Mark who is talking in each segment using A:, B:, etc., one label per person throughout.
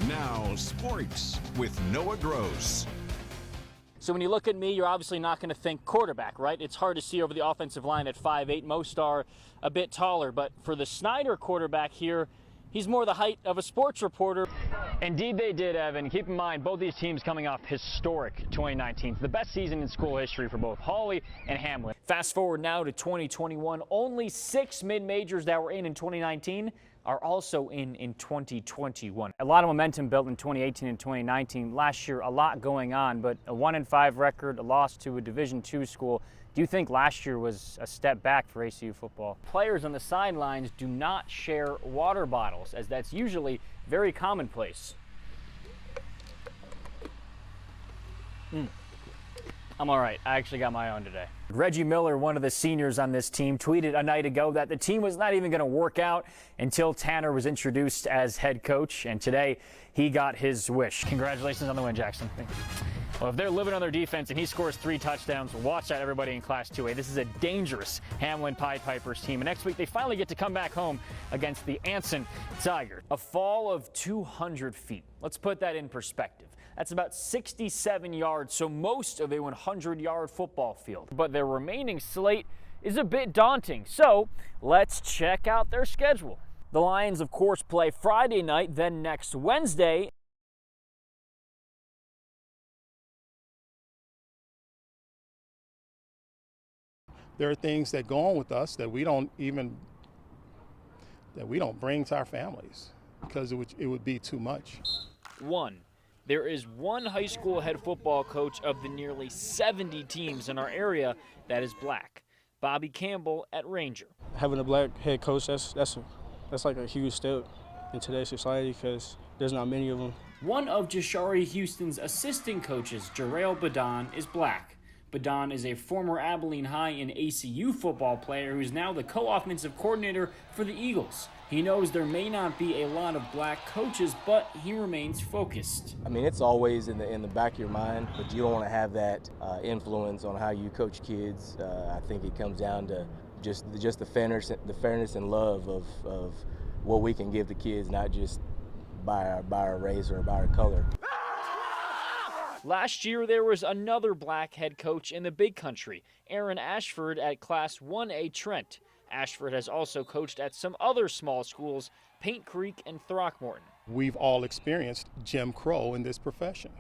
A: Now, sports with Noah Gross.
B: So when you look at me, you're obviously not going to think quarterback, right? It's hard to see over the offensive line at 5'8". Most are a bit taller, but for the Snyder quarterback here, he's more the height of a sports reporter. Indeed they did, Evan. Keep in mind, both these teams coming off historic 2019s, the best season in school history for both Hawley and Hamlin. Fast forward now to 2021, only 6 mid-majors that were in 2019 are also in 2021. A lot of momentum built in 2018 and 2019. Last year, a lot going on, but a 1-5 record, a loss to a Division II school. Do you think last year was a step back for ACU football? Players on the sidelines do not share water bottles, as that's usually very commonplace. I'm all right. I actually got my own today. Reggie Miller, one of the seniors on this team, tweeted a night ago that the team was not even going to work out until Tanner was introduced as head coach, and today he got his wish. Congratulations on the win, Jackson. Well, if they're living on their defense and he scores 3 touchdowns, watch out, everybody in Class 2A. This is a dangerous Hamlin Pied Pipers team. And next week, they finally get to come back home against the Anson Tigers. A fall of 200 feet. Let's put that in perspective. That's about 67 yards, so most of a 100-yard football field. But their remaining slate is a bit daunting, so let's check out their schedule. The Lions, of course, play Friday night, then next Wednesday.
C: There are things that go on with us that we don't bring to our families because it would be too much.
B: 1. There is one high school head football coach of the nearly 70 teams in our area that is black. Bobby Campbell at Ranger.
D: Having a black head coach, that's like a huge step in today's society because there's not many of them.
B: One of Jashari Houston's assistant coaches, Jarrell Badon, is black. Badon is a former Abilene High and ACU football player who is now the co-offensive coordinator for the Eagles. He knows there may not be a lot of black coaches, but he remains focused.
E: I mean, it's always in the back of your mind, but you don't want to have that influence on how you coach kids. I think it comes down to just the fairness and love of what we can give the kids, not just by our race or by our color.
B: Last year, there was another black head coach in the Big Country, Aaron Ashford at Class 1A Trent. Ashford has also coached at some other small schools, Paint Creek and Throckmorton.
C: We've all experienced Jim Crow in this profession.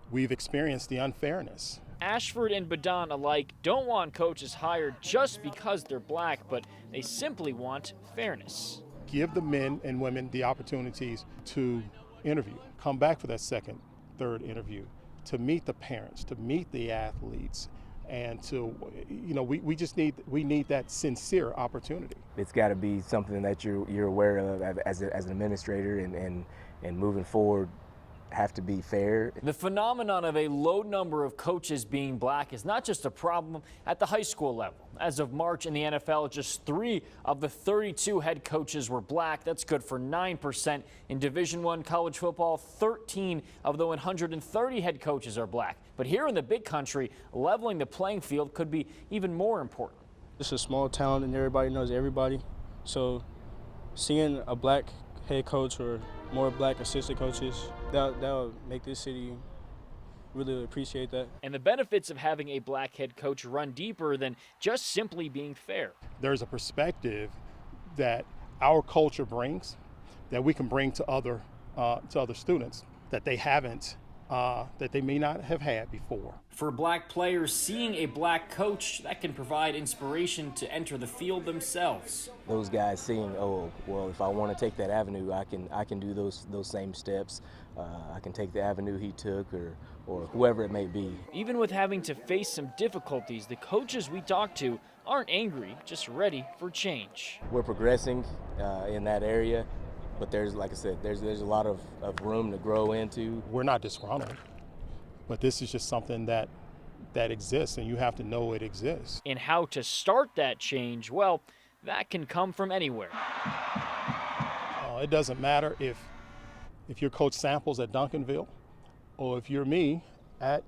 C: We've experienced the unfairness.
B: Ashford and Badon alike don't want coaches hired just because they're black, but they simply want fairness.
C: Give the men and women the opportunities to interview, come back for that second, third interview, to meet the parents, to meet the athletes, and to, we need that sincere opportunity.
E: It's got to be something that you're aware of as an administrator, and moving forward have to be fair.
B: The phenomenon of a low number of coaches being black is not just a problem at the high school level. As of March in the NFL, just 3 of the 32 head coaches were black. That's good for 9%. In Division I college football, 13 of the 130 head coaches are black. But here in the Big Country, leveling the playing field could be even more important.
D: It's a small town and everybody knows everybody. So seeing a black head coach or more black assistant coaches, that'll make this city really appreciate that.
B: And the benefits of having a black head coach run deeper than just simply being fair.
C: There's a perspective that our culture brings that we can bring to other students that they haven't, that they may not have had before.
B: For black players, seeing a black coach, that can provide inspiration to enter the field themselves.
E: Those guys seeing, oh, well, if I want to take that avenue, I can do those same steps. I can take the avenue he took, or whoever it may be. Even with having to face some difficulties, the coaches we talk to aren't angry, just ready for change. We're progressing in that area, but there's, like I said, there's a lot of room to grow into.
C: We're not disgruntled, but this is just something that exists, and you have to know it exists.
B: And how to start that change, well, that can come from anywhere.
C: It doesn't matter if you're Coach Samples at Duncanville or if you're me at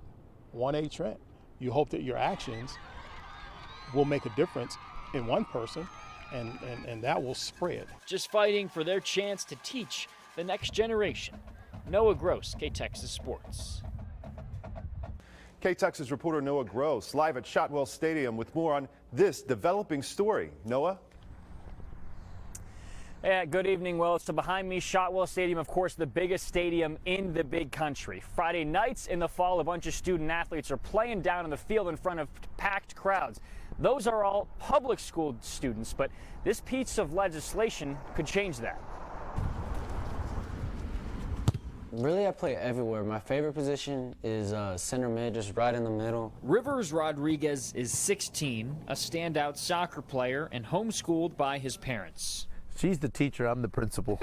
C: 1A Trent. You hope that your actions will make a difference in one person, and that will spread.
B: Just fighting for their chance to teach the next generation. Noah Gross, KTXS Sports.
F: KTXS reporter Noah Gross live at Shotwell Stadium with more on this developing story. Noah?
B: Yeah, good evening, Will. So behind me, Shotwell Stadium, of course, the biggest stadium in the big country. Friday nights in the fall, a bunch of student athletes are playing down in the field in front of packed crowds. Those are all public school students, but this piece of legislation could change that.
G: Really, I play everywhere. My favorite position is center mid, just right in the middle.
B: Rivers Rodriguez is 16, a standout soccer player, and homeschooled by his parents.
H: She's the teacher, I'm the principal.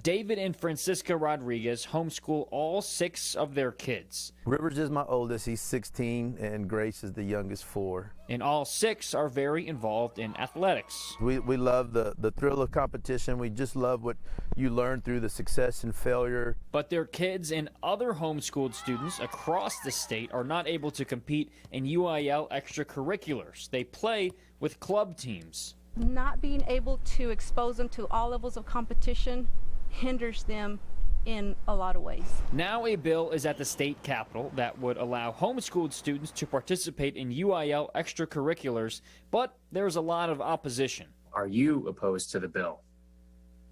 B: David and Francisca Rodriguez homeschool all 6 of their kids.
H: Rivers is my oldest, he's 16, and Grace is the youngest 4.
B: And all 6 are very involved in athletics.
H: We love the thrill of competition. We just love what you learn through the success and failure.
B: But their kids and other homeschooled students across the state are not able to compete in UIL extracurriculars. They play with club teams.
I: Not being able to expose them to all levels of competition hinders them in a lot of ways.
B: Now a bill is at the state capitol that would allow homeschooled students to participate in UIL extracurriculars, but there's a lot of opposition.
J: Are you opposed to the bill?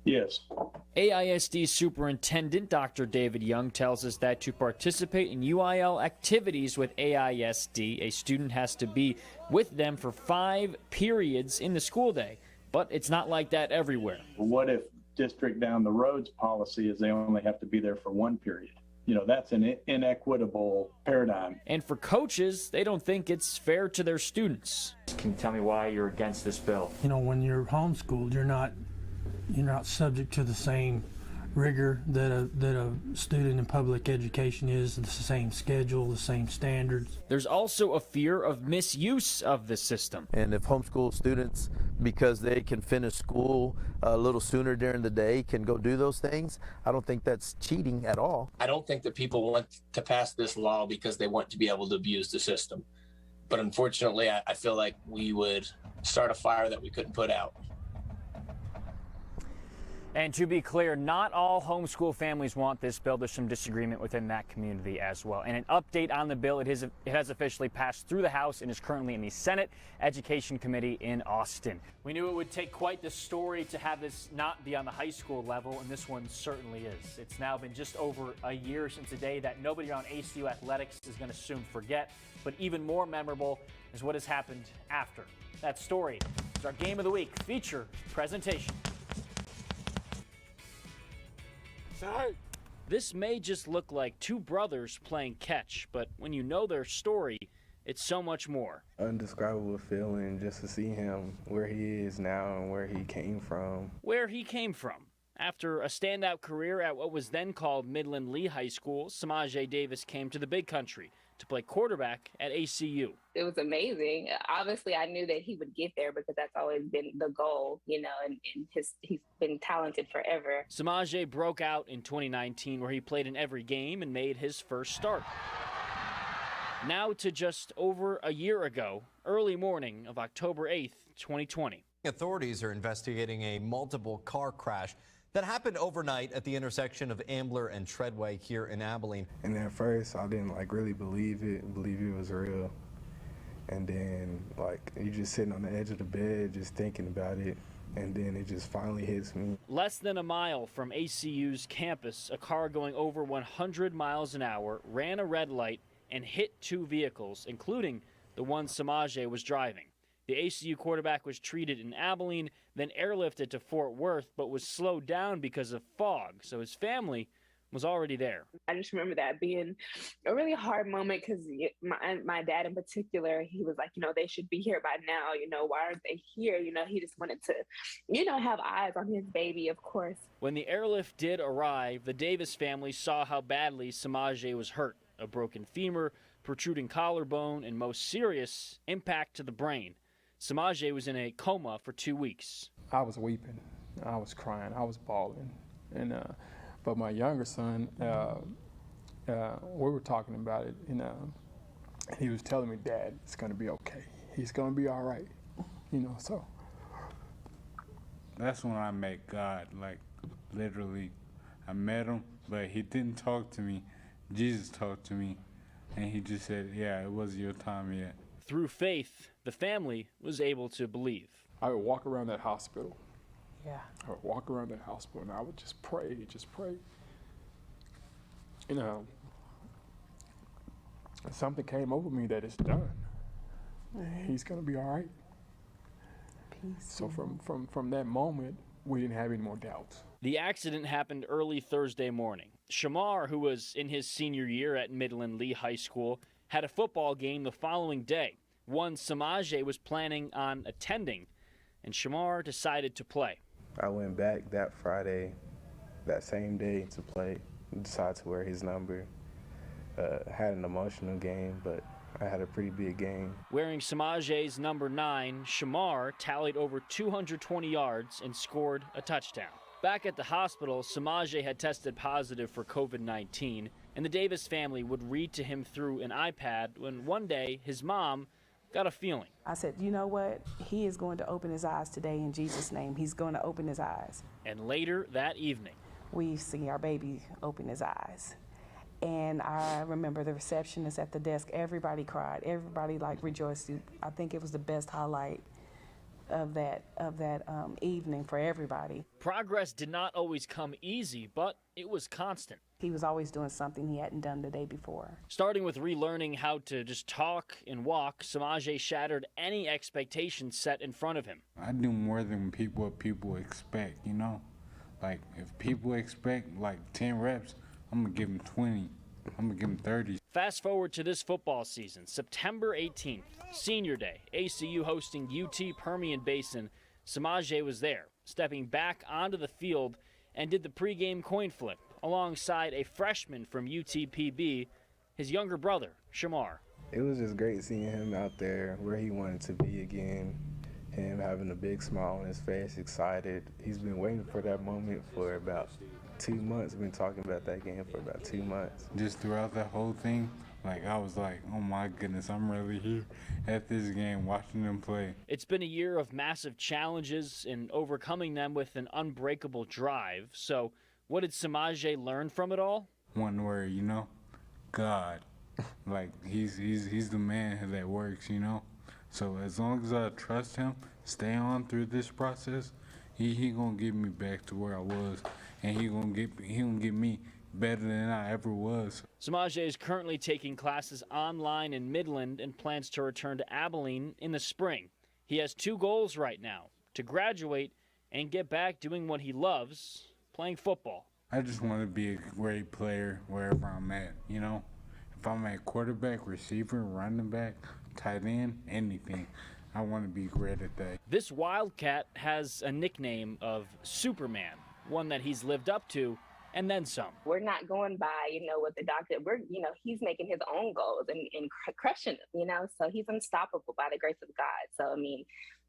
K: Yes.
B: AISD Superintendent Dr. David Young tells us that to participate in UIL activities with AISD, a student has to be with them for 5 periods in the school day. But it's not like that everywhere.
K: What if district down the road's policy is they only have to be there for 1 period? You know, that's an inequitable paradigm.
B: And for coaches, they don't think it's fair to their students.
J: Can you tell me why you're against this bill?
L: You know, when you're homeschooled, you're not subject to the same rigor that a student in public education is, the same schedule, the same standards.
B: There's also a fear of misuse of the system.
H: And if homeschool students, because they can finish school a little sooner during the day, can go do those things, I don't think that's cheating at all.
M: I don't think that people want to pass this law because they want to be able to abuse the system. But unfortunately, I feel like we would start a fire that we couldn't put out.
B: And to be clear, not all homeschool families want this bill. There's some disagreement within that community as well. And an update on the bill, it has officially passed through the House and is currently in the Senate Education Committee in Austin. We knew it would take quite the story to have this not be on the high school level, and this one certainly is. It's now been just over a year since a day that nobody around ACU athletics is going to soon forget. But even more memorable is what has happened after. That story is our Game of the Week feature presentation. This may just look like 2 brothers playing catch, but when you know their story, it's so much more.
N: Undescribable feeling just to see him where he is now and where he came from.
B: Where he came from. After a standout career at what was then called Midland Lee High School, Samaje Davis came to the big country to play quarterback at ACU.
O: It was amazing. Obviously, I knew that he would get there because that's always been the goal, you know, and he's been talented forever.
B: Samaje broke out in 2019 where he played in every game and made his first start. Now to just over a year ago, early morning of October 8th, 2020.
P: Authorities are investigating a multiple car crash that happened overnight at the intersection of Ambler and Treadway here in Abilene.
N: And at first, I didn't really believe it was real. And then you just sitting on the edge of the bed, just thinking about it. And then it just finally hits me.
B: Less than a mile from ACU's campus, a car going over 100 miles an hour ran a red light and hit 2 vehicles, including the one Samaje was driving. The ACU quarterback was treated in Abilene, then airlifted to Fort Worth, but was slowed down because of fog, so his family was already there.
O: I just remember that being a really hard moment because my dad in particular, he was like, you know, they should be here by now. You know, why aren't they here? You know, he just wanted to, you know, have eyes on his baby, of course.
B: When the airlift did arrive, the Davis family saw how badly Samaje was hurt. A broken femur, protruding collarbone, and most serious, impact to the brain. Samaje was in a coma for 2 weeks.
Q: I was weeping, I was crying, I was bawling, and but my younger son, we were talking about it, and he was telling me, "Dad, it's gonna be okay. He's gonna be all right," you know. So
R: that's when I met God, literally I met him, but he didn't talk to me. Jesus talked to me, and he just said, yeah, it wasn't your time yet.
B: Through faith, the family was able to believe.
Q: I would walk around that hospital.
S: Yeah.
Q: I would walk around that hospital, and I would just pray. You know, something came over me that it's done. He's gonna be all right.
S: Peace.
Q: So from that moment, we didn't have any more doubts.
B: The accident happened early Thursday morning. Shamar, who was in his senior year at Midland Lee High School, had a football game the following day, one Samaje was planning on attending, and Shamar decided to play.
N: I went back that Friday, that same day, to play, decided to wear his number. Had an emotional game, but I had a pretty big game.
B: Wearing Samaje's number 9, Shamar tallied over 220 yards and scored a touchdown. Back at the hospital, Samaje had tested positive for COVID-19, and the Davis family would read to him through an iPad when one day his mom got a feeling.
S: I said, you know what? He is going to open his eyes today in Jesus' name. He's going to open his eyes.
B: And later that evening,
S: we see our baby open his eyes. And I remember the receptionist at the desk, everybody cried. Everybody rejoiced. I think it was the best highlight of that evening for everybody.
B: Progress did not always come easy, but it was constant.
S: He was always doing something he hadn't done the day before.
B: Starting with relearning how to just talk and walk, Samaje shattered any expectations set in front of him.
R: I do more than what people expect, you know? Like, if people expect 10 reps, I'm going to give them 20. I'm going to give them 30.
B: Fast forward to this football season, September 18th, Senior Day, ACU hosting UT Permian Basin. Samaje was there, stepping back onto the field and did the pregame coin flip alongside a freshman from UTPB, his younger brother, Shamar.
N: It was just great seeing him out there where he wanted to be again, him having a big smile on his face, excited. He's been waiting for that moment for about 2 months. We've been talking about that game for about 2 months.
R: Just throughout that whole thing, I was like, oh my goodness, I'm really here at this game watching them play.
B: It's been a year of massive challenges and overcoming them with an unbreakable drive. So what did Samaje learn from it all?
R: One word, you know, God. He's the man that works, you know. So as long as I trust him, stay on through this process, he gonna get me back to where I was, and he gonna get me better than I ever was.
B: Samaje is currently taking classes online in Midland and plans to return to Abilene in the spring. He has 2 goals right now: to graduate and get back doing what he loves, playing football.
R: I just want to be a great player wherever I'm at, you know. If I'm at quarterback, receiver, running back, tight end, anything, I want to be great at that.
B: This Wildcat has a nickname of Superman, one that he's lived up to and then some.
O: We're not going by, what the doctor, he's making his own goals and crushing them, so he's unstoppable by the grace of God. So,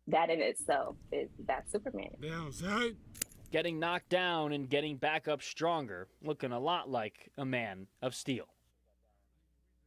O: that in itself, that's Superman.
B: Downside. Getting knocked down and getting back up stronger, looking a lot like a man of steel.